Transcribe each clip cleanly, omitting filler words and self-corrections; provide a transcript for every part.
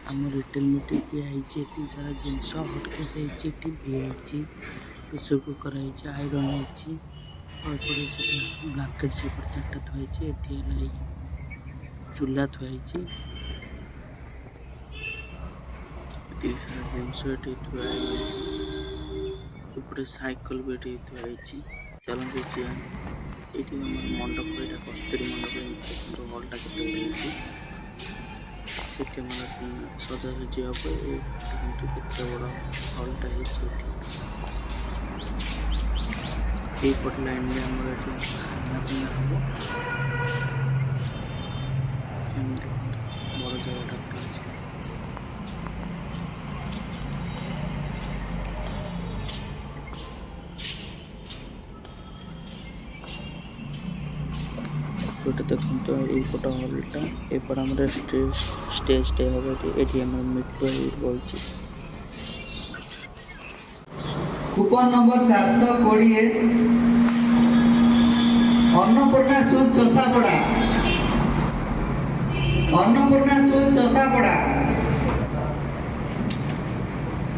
ଆମ retail meeting ହେଇଛି। ଏତେ ସାରା ଜିନିଷ ହଟକେସ୍ ହେଇଛି, ଟିଭି ହେଇଛି, ପ୍ରେସର କୁକର ହେଇଛି, ଆଇରନ୍ ହେଇଛି, ଏପଟେ ସେଟା ବ୍ଲାଙ୍କେଟ୍ ସେପଟେ 4ଟା ଥୁଆ ହେଇଛି। ଏଠି ହେଲା ଚୁଲା ଥୁଆ ହେଇଛି। ଏତେ ସାରା ଜିନିଷ ଏଠି ଥୁଆ ହେଇଛି। ଏପଟେ ସାଇକେଲ ବି ଏଠି ଥୁଆ ହେଇଛି। ଚାଲନ୍ତୁ ଯିବା। ଏଇଠି ଆମର ମଣ୍ଡପ, ଏଇଟା କସ୍ତୁରୀ ମଣ୍ଡପ। ଏମିତି ଦେଖନ୍ତୁ ହଲଟା କେତେ ବଡ଼ ହେଇଛି। ସେଠି ଆମର ସଜାସଜି ହବ। ଦେଖନ୍ତୁ କେତେ ବଡ଼ ହଲଟା ହେଇଛି ଏଠି। ଏଇପଟ ଲାଇନରେ ଆମର ଏଠି ଖାନା ପିନା ହବ। ଏମିତି ଦେଖନ୍ତୁ ବଡ଼ ଜାଗାଟା ପୁରା ଅଛି। ଏପଟେ ଦେଖନ୍ତୁ ଏଇପଟ ହଲଟା, ଏପଟେ ଆମର ଷ୍ଟେଜଟେ ହବ। ଏଠି ଆମର ମିଟୁ ଏଇଠି ବଇଛି। Coupon number 420 Annapurna Sud Chashapada. Annapurna Sud Chashapada.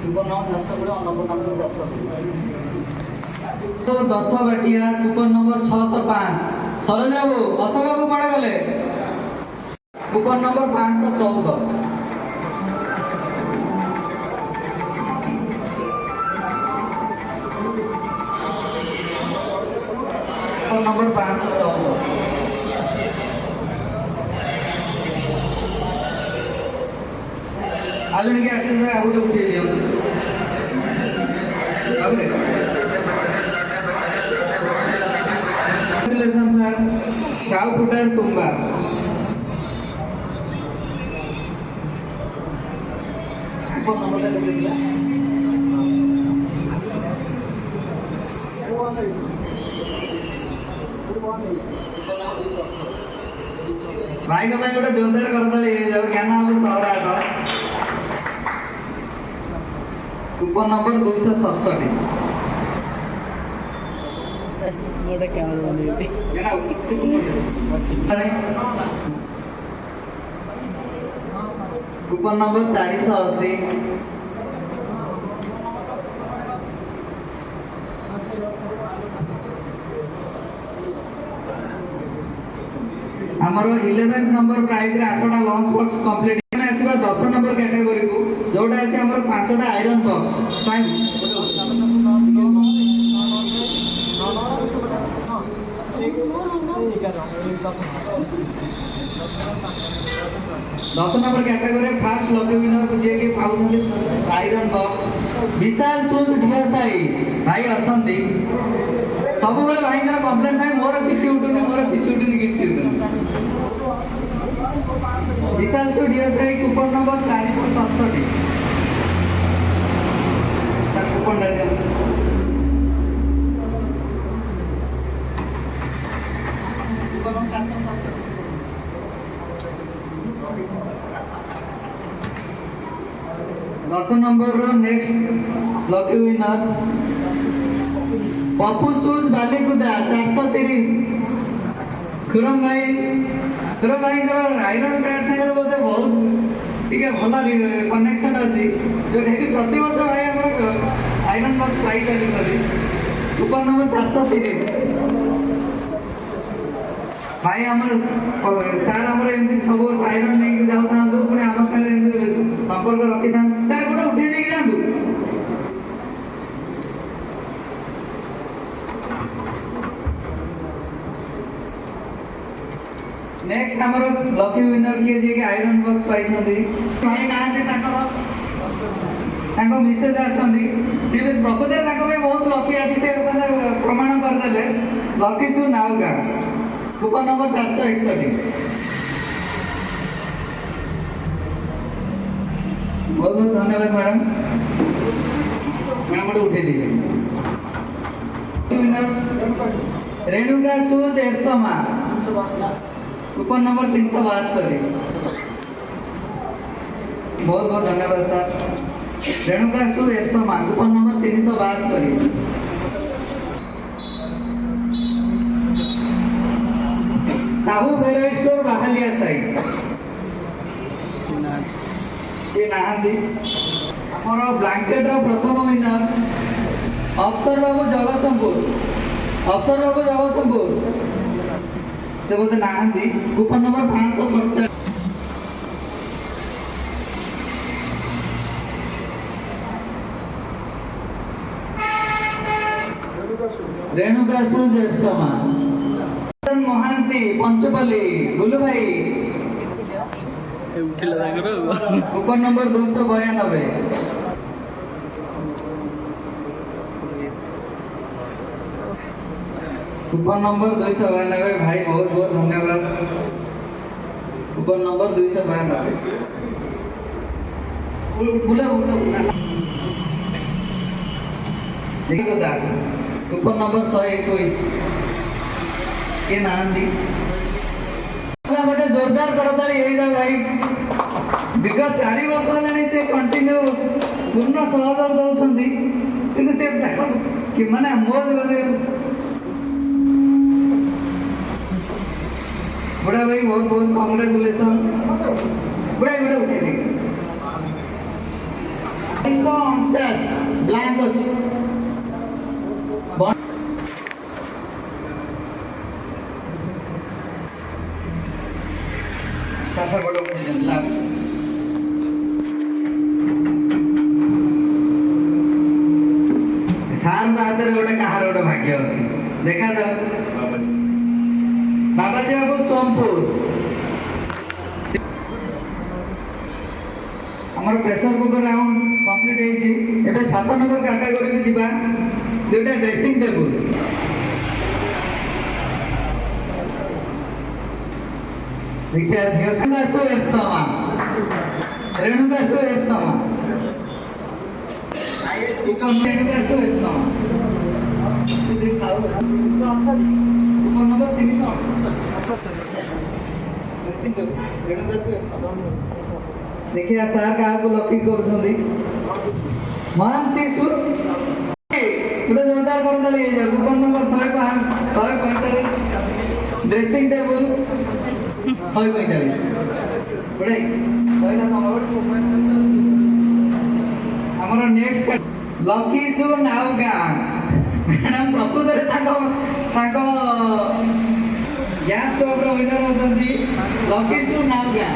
Coupon number 420 Annapurna Sud Chashapada. 10 ବାଟିଆ କୁପନ ନମ୍ବର 605 ସରୋଜ ବାବୁ, ଅଶୋକ ବାବୁ କୁଆଡ଼େ ଗଲେ? Coupon number 514। Coupon number 514। आलू के आशीर्वाद आउट उठे दियो। Congratulations sir. Shao Putar Tumba. Coupon number क्या दिया? भाई को मैं गोटे जोरदार करदे Gyan babu 108। Coupon number 267। Coupon number 480। आमर 11 नंबर प्राइज रे 8टा लंच बॉक्स कंप्लीट आसीबा 10 नंबर कैटेगरी को जोटा अछि हमर 5टा iron box fine 10 number category first lucky winner को जे के पाउछन आयरन बॉक्स विशाल शूज ढियासाई भाई अछंती सब बेले भाई का कंप्लेंट थाए मोर किछि उठुनी किछि उठुनी विशाल शूज ढियासाई कूपन नंबर 467 सर कूपन दे दे 10 number next lucky winner Pappu shoes Balikuda 430 Khurram भाई आयरन कार्ड संगे बोधे बहुत ठीक है भल कनेक्शन अच्छी जो प्रति वर्ष भाई आयरन बॉक्स पाई कूपन नंबर 430 भाई सार एमती सब आयरन नहीं जाऊ था पुणी आम सागर संपर्क रखी था सार गोटे उठे नहीं जातु नेक्स्ट हमर लकी विनर किए जे के आयरन बॉक्स पाई छथि भाई नाते ताको मेसेज आछथि से प्रकृति ताको पे बहुत लकी आछि से प्रमाण कर देले लकी सु नाउगा कूपन नंबर 461 बहुत बहुत धन्यवाद मैडम मैडम को उठे दीजिए Renuka shoes Ersama coupon number 372 बहुत बहुत धन्यवाद sir Renuka shoes Ersama coupon number 372 Sahu variety store बाहलिया साइड ये नाहांती हमर ब्लैंकेट रो प्रथम विनर अफसर बाबू जगतसिंहपुर से बोलते नाहांती कूपन नंबर 547 रेणुका सुजमा महांती पंचपल्ली गुल्लू भाई कूपन नंबर 292 कूपन नंबर 292 भाई बहुत बहुत धन्यवाद कूपन नंबर 292 बोला देखो दा कूपन नंबर 121 के नांदी मतलब जोरदार करताली यही रहा भाई विगत 4 वर्ष हेलानी से कंटिन्यू पूर्ण सहयोग दउछंदी किंतु से देखो कि माने मोज गदे बड़ा भाई बहुत बहुत कांग्रेचुलेशन बड़ा बड़ा उठे दी 149 ब्लैंक अछि सर बड़ा उठे जन लाभ सार का हाथ रे गोटे कहार गोटे भाग्य अछि देखा जाओ बाबाजी बाबू सोमपुर हमर प्रेशर कुकर राउंड कंप्लीट हेछि एबे 7 नंबर कैटेगरी के जिबा दुटा ड्रेसिंग टेबल देखिए रेणुका सो एरसमा रेणुका सो एरसमा नंबर 368 देखिए सार का को लकी करछंदी महांती सुर पुरा जोरदार कर दले ये कूपन नंबर 145 ड्रेसिंग टेबल 145 बड़े पहिला नंबर हमारा नेक्स्ट लकी सु नाउगा मैडम प्रकृतरे ताको गैस स्टोव रो विनर होतंती लकी सु नाउगा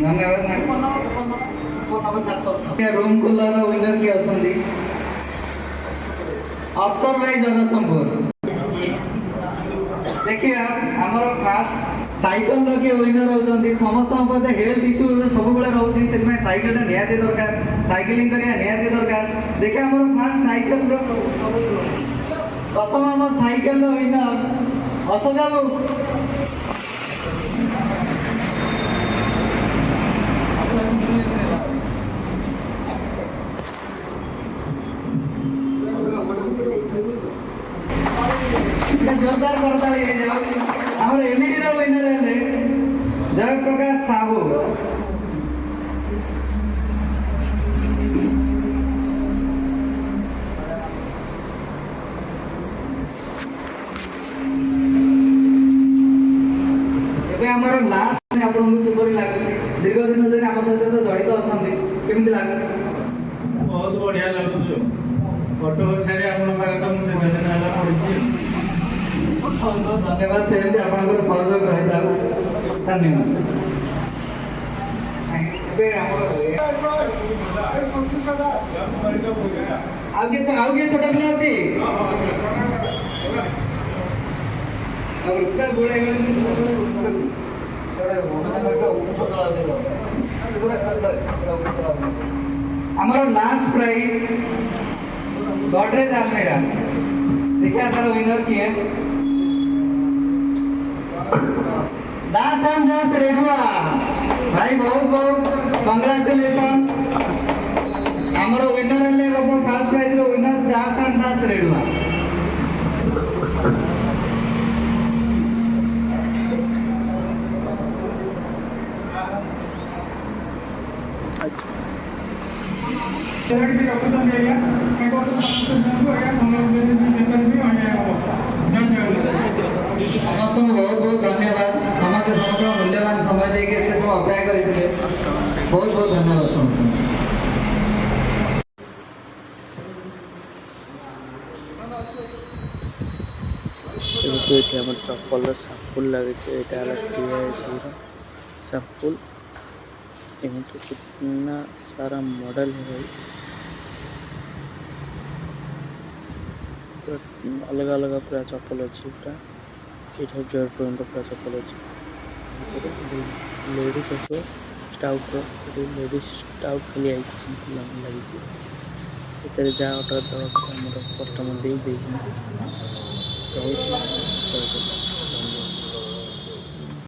धन्यवाद रूम कूलर विनर किए अछंती अफसर भाई जगतसिंहपुर देखिए हमारा फास्ट साइकिल रो के विनर होचंती समस्त पते हेल्थ इश्यू सब बेले रहउची सेमे साइकिल टा नियाती दरकार साइकिलिंग करिया नियाती दरकार देखे हमर फास्ट साइकिल रो प्रथम हम साइकिल रो विनर अशोक बाबू जोरदार करता है हमर एलईडी रो विनर है जय प्रकाश साहू एबे हमर लास्ट आपन किपरि लागै दीर्घ दिन धरि हम सहित तो जड़ित अछंती केमिति लागै बहुत बढ़िया लागुछ फोटो छाड़ी आपन पाखा मुझे जने नाला पड़छि धन्यवाद से आपन सहयोग रही था धन्यवाद आगे छोटा पिला अच्छी हमारा लास्ट प्राइज गॉडरेज अलमीरा देखिए सर विनर किए दास एंड दास रेडुआ भाई बहुत बहुत कांग्रेचुलेशन हमारा विनर है वर्ष फर्स्ट प्राइज रो विनर दास एंड दास रेडुआ समस्त बहुत बहुत धन्यवाद समाज मूल्यवान समय देके ଅପେକ୍ଷା କରିଥିଲେ ବହୁତ ବହୁତ ଧନ୍ୟବାଦ ସମସ୍ତଙ୍କୁ। ଯେହେତୁ ଏଠି ଆମର ଚପଲର ସାମ୍ପୁଲ ଲାଗିଛି, ଏଇଟା ହେଲା TIDର ସାମ୍ପୁଲ। ଏମିତି कितना सारा मॉडल है भाई, अलग अलग पूरा चप्पल अच्छी पूरा ये जॉर्डन पूरा चप्पल अच्छी लेडीज आसो स्टाउट लेडीज स्टाउट खाली आई सिंपल लगी जहाँ ऑर्डर दवा कस्टमर दे